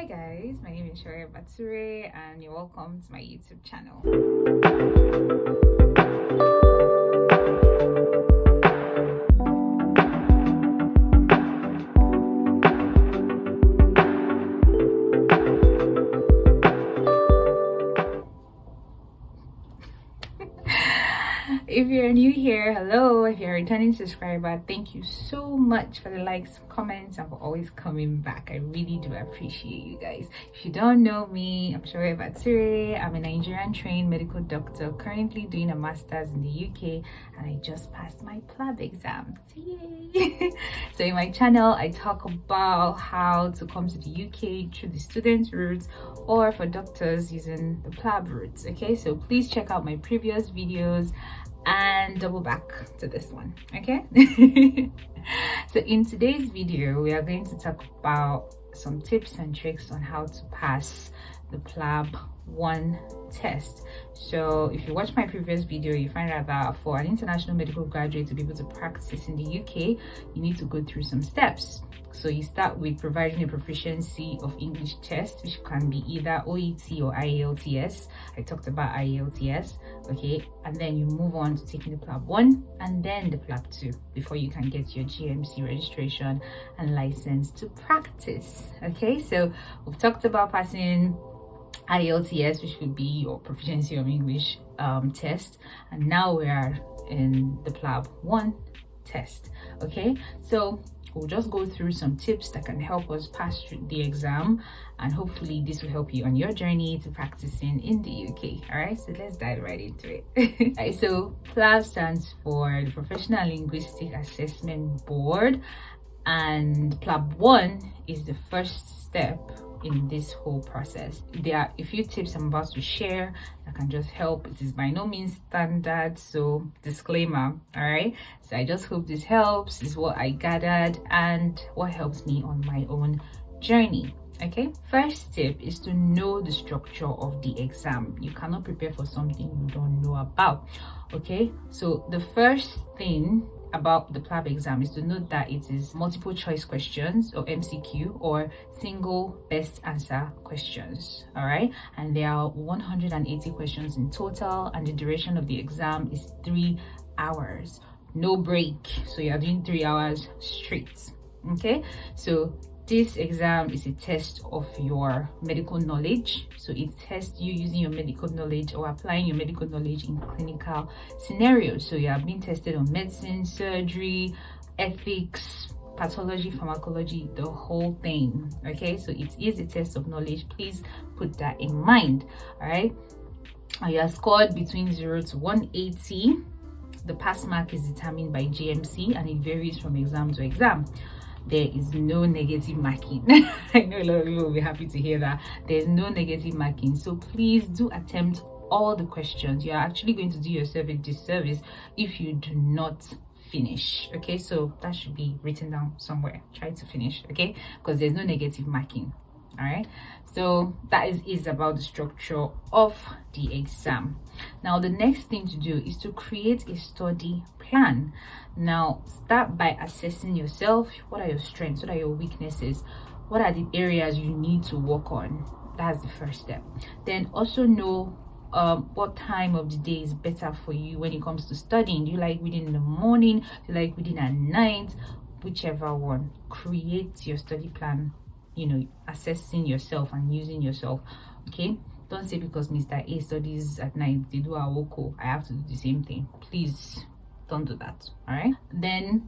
Hi guys, my name is Shoya Bature and you're welcome to my YouTube channel. If you're new here, hello. If you're a returning subscriber, thank you so much for the likes, comments, and for always coming back. I really do appreciate you guys. If you don't know me, I'm Shoya Bature. I'm a Nigerian trained medical doctor currently doing a master's in the UK, and I just passed my Plab exam. Yay! So in my channel, I talk about how to come to the UK through the student route or for doctors using the Plab route. Okay, so please check out my previous videos and double back to this one. Okay. So in today's video we are going to talk about some tips and tricks on how to pass the Plab 1 test. So if you watch my previous video, you find out that for an international medical graduate to be able to practice in the UK, you need to go through some steps. So you start with providing a proficiency of English test, which can be either OET or IELTS. I talked about IELTS, okay, and then you move on to taking the Plab 1 and then the Plab 2 before you can get your GMC registration and license to practice. Okay, so we've talked about passing IELTS, which would be your proficiency of English test, and now we are in the Plab 1 test. Okay, so we'll just go through some tips that can help us pass through the exam, and hopefully this will help you on your journey to practicing in the UK. All right, so let's dive right into it. All right, so Plab stands for the Professional Linguistic Assessment Board, and Plab 1 is the first step in this whole process. There are a few tips I'm about to share that can just help. It is by no means standard, so disclaimer. All right, so I just hope this helps. This is what I gathered and what helps me on my own journey. Okay, first tip is to know the structure of the exam. You cannot prepare for something you don't know about. Okay, so the first thing about the Plab exam is to note that it is multiple choice questions, or MCQ, or single best answer questions. All right, and there are 180 questions in total, and the duration of the exam is 3 hours, no break. So you are doing 3 hours straight. Okay, so this exam is a test of your medical knowledge. So it tests you using your medical knowledge or applying your medical knowledge in clinical scenarios. So you are being tested on medicine, surgery, ethics, pathology, pharmacology, the whole thing. Okay, so it is a test of knowledge. Please put that in mind. All right, and you are scored between 0 to 180. The pass mark is determined by GMC, and it varies from exam to exam. There is no negative marking. I know a lot of people will be happy to hear that. There's no negative marking, so please do attempt all the questions. You are actually going to do yourself a disservice if you do not finish. Okay, so that should be written down somewhere. Try to finish, okay, because there's no negative marking. All right, so that is about the structure of the exam. Now the next thing to do is to create a study plan. Now start by assessing yourself. What are your strengths? What are your weaknesses? What are the areas you need to work on? That's the first step. Then also know what time of the day is better for you when it comes to studying. Do you like reading in the morning? Do you like reading at night? Whichever one. Create your study plan, you know, assessing yourself and using yourself. Okay, don't say because Mr. A studies at night, they do a woko, I have to do the same thing. Please don't do that. All right, then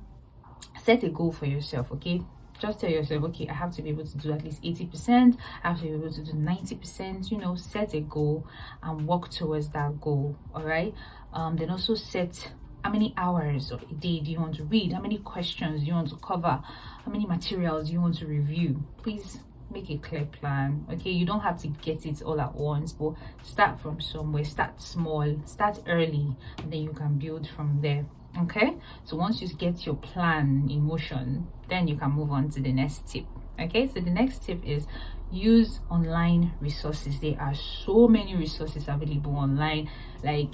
set a goal for yourself. Okay, just tell yourself, okay, I have to be able to do at least 80%, I have to be able to do 90%. You know, set a goal and work towards that goal. All right, then also set how many hours of a day do you want to read, how many questions do you want to cover, how many materials do you want to review. Please make a clear plan. Okay, you don't have to get it all at once, but start from somewhere. Start small, start early, and then you can build from there. Okay, so once you get your plan in motion, then you can move on to the next tip. Okay, so the next tip is use online resources. There are so many resources available online. Like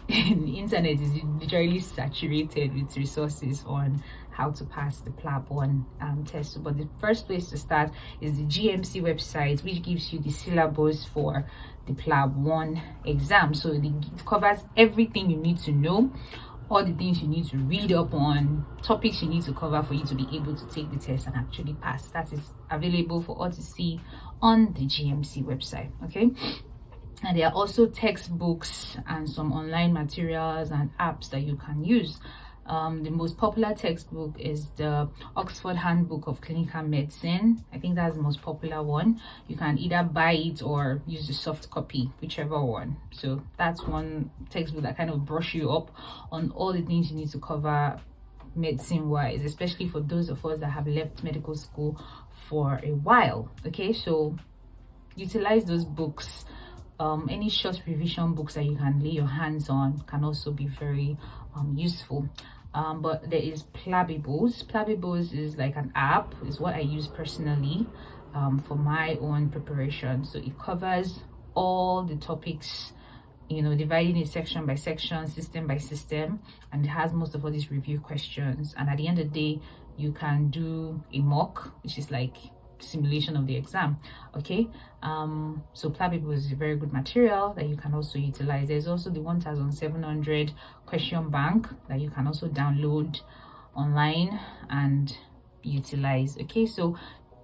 the internet is literally saturated with resources on how to pass the Plab 1 test. But the first place to start is the GMC website, which gives you the syllabus for the Plab 1 exam. So it covers everything you need to know, all the things you need to read up on, topics you need to cover for you to be able to take the test and actually pass. That is available for all to see on the GMC website. Okay, and there are also textbooks and some online materials and apps that you can use. The most popular textbook is the Oxford Handbook of Clinical Medicine. I think that's the most popular one. You can either buy it or use the soft copy, whichever one. So that's one textbook that kind of brush you up on all the things you need to cover medicine wise, especially for those of us that have left medical school for a while. Okay, so utilize those books. Any short revision books that you can lay your hands on can also be very useful. But there is Plabibles. Plabibles is like an app, is what I use personally for my own preparation. So it covers all the topics, you know, dividing it section by section, system by system, and it has most of all these review questions. And at the end of the day, you can do a mock, which is like simulation of the exam. Okay, so Plabable is a very good material that you can also utilize. There's also the 1700 question bank that you can also download online and utilize. Okay, so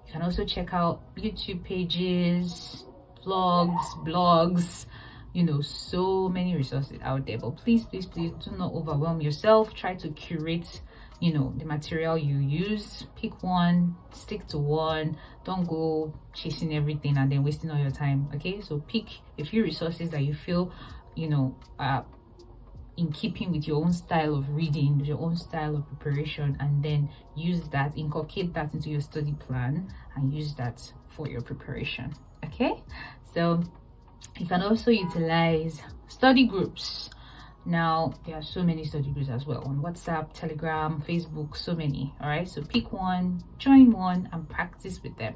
you can also check out YouTube pages, blogs, you know, so many resources out there. But please do not overwhelm yourself. Try to curate, you know, the material you use. Pick one, stick to one. Don't go chasing everything and then wasting all your time. Okay, so pick a few resources that you feel, you know, in keeping with your own style of reading, your own style of preparation, and then use that, inculcate that into your study plan and use that for your preparation. Okay, so you can also utilize study groups. Now there are so many study groups as well on WhatsApp, Telegram, Facebook, so many. All right, so pick one, join one, and practice with them,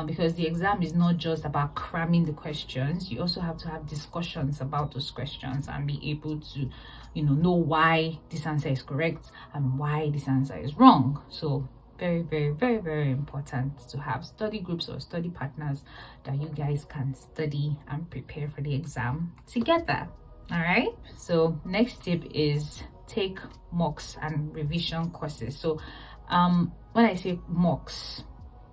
because the exam is not just about cramming the questions. You also have to have discussions about those questions and be able to, you know why this answer is correct and why this answer is wrong. So very important to have study groups or study partners that you guys can study and prepare for the exam together. All right, so next tip is take mocks and revision courses. So when I say mocks,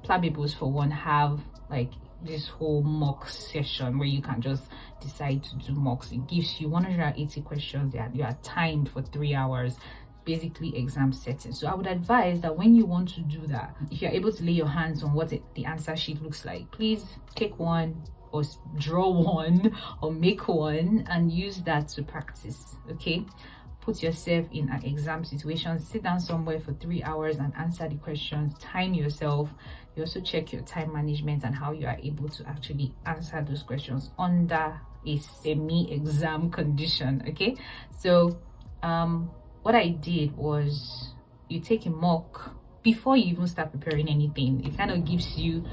Plabibles for one have like this whole mock session where you can just decide to do mocks. It gives you 180 questions that you are timed for 3 hours, basically exam setting. So I would advise that when you want to do that, if you're able to lay your hands on what the answer sheet looks like, please take one or draw one or make one and use that to practice. Okay, put yourself in an exam situation, sit down somewhere for 3 hours and answer the questions, time yourself. You also check your time management and how you are able to actually answer those questions under a semi-exam condition. Okay, so what I did was, you take a mock before you even start preparing anything. It kind of gives you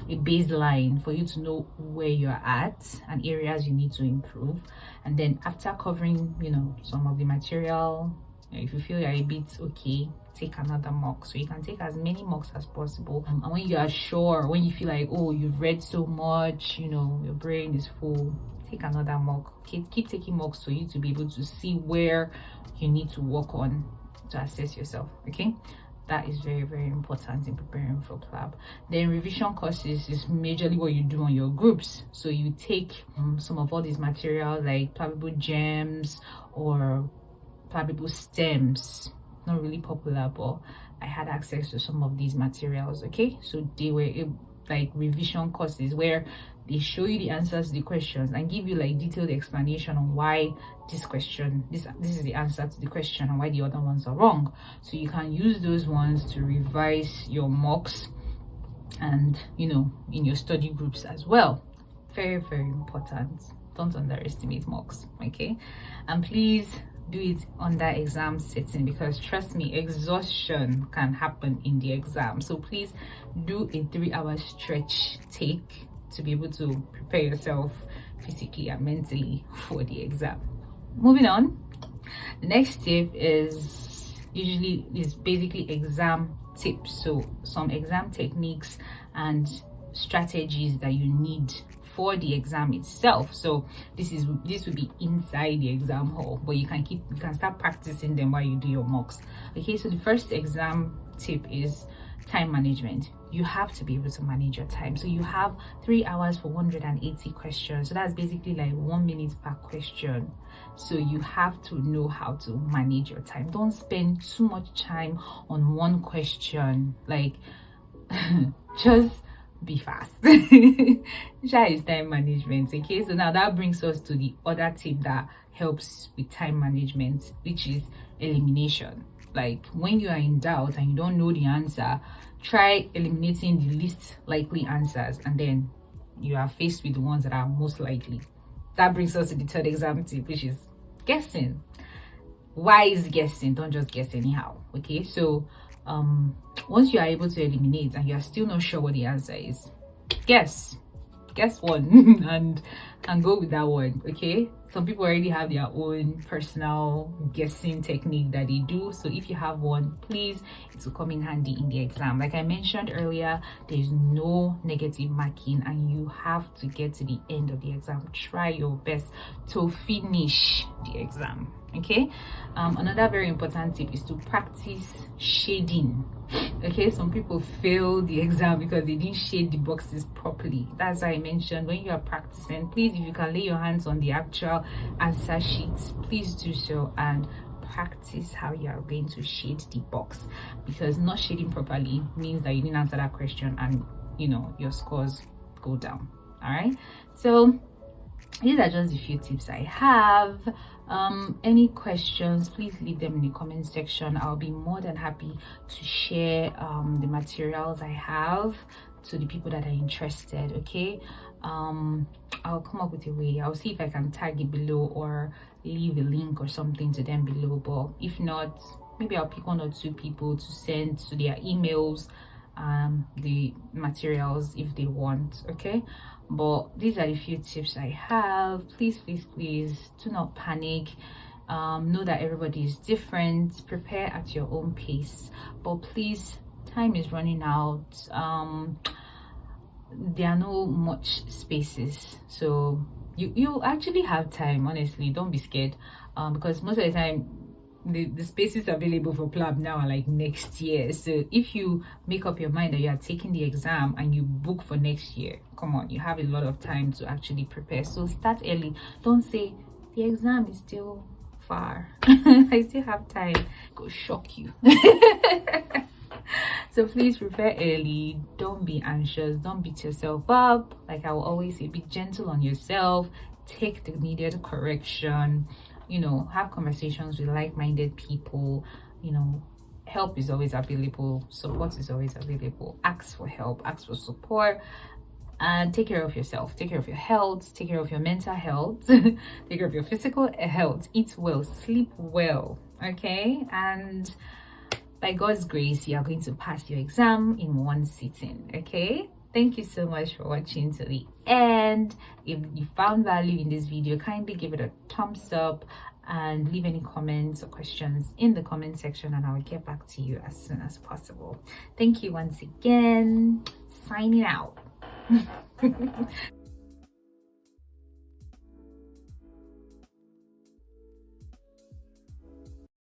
a baseline for you to know where you're at and areas you need to improve. And then after covering, you know, some of the material, if you feel you're a bit okay, take another mock. So you can take as many mocks as possible, and when you are sure, when you feel like, oh, you've read so much, you know, your brain is full, take another mock. Okay, keep taking mocks for you to be able to see where you need to work on to assess yourself. Okay, that is very important in preparing for Plab. Then revision courses is majorly what you do on your groups. So you take some of all these materials like Plabable gems or Plabable stems. Not really popular, but I had access to some of these materials. Okay, so they were like revision courses where they show you the answers to the questions and give you like detailed explanation on why this question, this is the answer to the question, and why the other ones are wrong. So you can use those ones to revise your mocks and, you know, in your study groups as well. Very important. Don't underestimate mocks. Okay, and please do it under exam setting, because trust me, exhaustion can happen in the exam. So please do a 3-hour stretch take to be able to prepare yourself physically and mentally for the exam. Moving on, the next tip is usually is basically exam tips, so some exam techniques and strategies that you need for the exam itself. So this will be inside the exam hall, but you can start practicing them while you do your mocks. Okay, so the first exam tip is time management. You have to be able to manage your time. So you have 3 hours for 180 questions, so that's basically like 1 minute per question. So you have to know how to manage your time. Don't spend too much time on one question, like just be fast. That is time management. Okay, so now that brings us to the other tip that helps with time management, which is elimination. Like when you are in doubt and you don't know the answer, try eliminating the least likely answers, and then you are faced with the ones that are most likely. That brings us to the third exam tip, which is guessing. Wise guessing. Don't just guess anyhow. Okay, so once you are able to eliminate and you are still not sure what the answer is, guess one and go with that one. Okay, some people already have their own personal guessing technique that they do, so if you have one, please, it will come in handy in the exam. Like I mentioned earlier, there's no negative marking and you have to get to the end of the exam. Try your best to finish the exam. Okay, another very important tip is to practice shading. Okay, some people fail the exam because they didn't shade the boxes properly. That's why I mentioned, when you are practicing, please, if you can lay your hands on the actual answer sheets, please do so and practice how you are going to shade the box, because not shading properly means that you didn't answer that question and your scores go down. All right, so these are just a few tips I have. Any questions, please leave them in the comment section. I'll be more than happy to share the materials I have to the people that are interested. Okay, I'll come up with a way. I'll see if I can tag it below or leave a link or something to them below, but if not, maybe I'll pick 1 or 2 people to send to their emails the materials if they want. Okay, but these are the few tips I have. Please do not panic. Know that everybody is different. Prepare at your own pace, but please, time is running out. There are no much spaces, so you actually have time. Honestly, don't be scared, because most of the time the spaces available for Plab now are like next year. So if you make up your mind that you are taking the exam and you book for next year, come on, you have a lot of time to actually prepare. So start early. Don't say the exam is still far. I still have time. Go shock you. So please prepare early. Don't be anxious. Don't beat yourself up. Like I will always say, be gentle on yourself. Take the needed correction. Have conversations with like-minded people. Help is always available. Support is always available. Ask for help. Ask for support. And take care of yourself. Take care of your health. Take care of your mental health. Take care of your physical health. Eat well. Sleep well. Okay? And by God's grace, you are going to pass your exam in one sitting. Okay? Thank you so much for watching to the end. If you found value in this video, kindly give it a thumbs up and leave any comments or questions in the comment section, and I will get back to you as soon as possible. Thank you once again. Signing out.